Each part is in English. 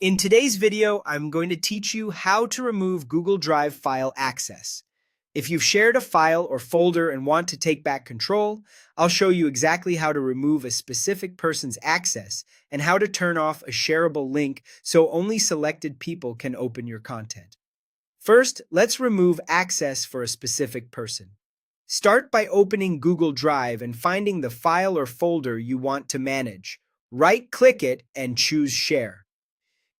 In today's video, I'm going to teach you how to remove Google Drive file access. If you've shared a file or folder and want to take back control, I'll show you exactly how to remove a specific person's access and how to turn off a shareable link so only selected people can open your content. First, let's remove access for a specific person. Start by opening Google Drive and finding the file or folder you want to manage. Right-click it and choose Share.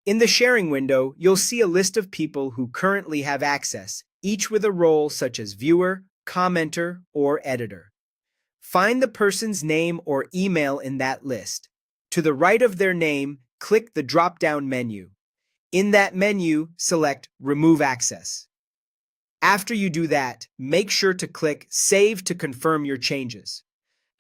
In the sharing window, you'll see a list of people who currently have access, each with a role such as viewer, commenter, or editor. Find the person's name or email in that list. To the right of their name, click the drop-down menu. In that menu, select Remove Access. After you do that, make sure to click Save to confirm your changes.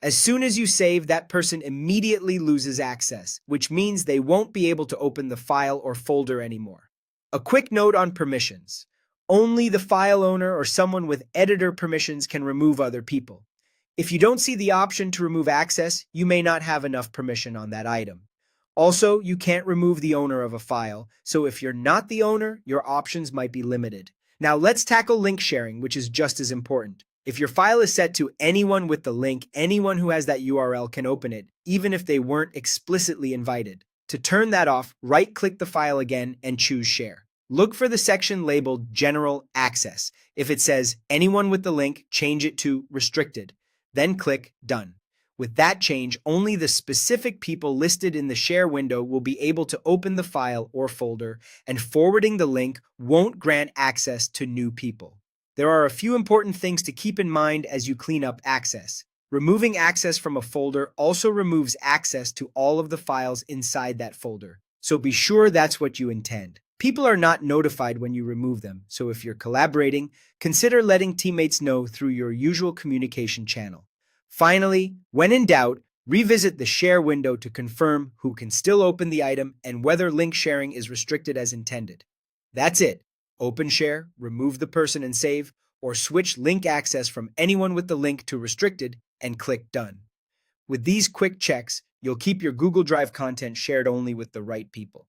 As soon as you save, that person immediately loses access, which means they won't be able to open the file or folder anymore. A quick note on permissions. Only the file owner or someone with editor permissions can remove other people. If you don't see the option to remove access, you may not have enough permission on that item. Also, you can't remove the owner of a file, so if you're not the owner, your options might be limited. Now let's tackle link sharing, which is just as important. If your file is set to anyone with the link, anyone who has that URL can open it, even if they weren't explicitly invited. To turn that off, right-click the file again and choose Share. Look for the section labeled General Access. If it says anyone with the link, change it to Restricted. Then click Done. With that change, only the specific people listed in the share window will be able to open the file or folder, and forwarding the link won't grant access to new people. There are a few important things to keep in mind as you clean up access. Removing access from a folder also removes access to all of the files inside that folder, so be sure that's what you intend. People are not notified when you remove them, so if you're collaborating, consider letting teammates know through your usual communication channel. Finally, when in doubt, revisit the share window to confirm who can still open the item and whether link sharing is restricted as intended. That's it. Open share, remove the person and save, or switch link access from anyone with the link to restricted and click Done. With these quick checks, you'll keep your Google Drive content shared only with the right people.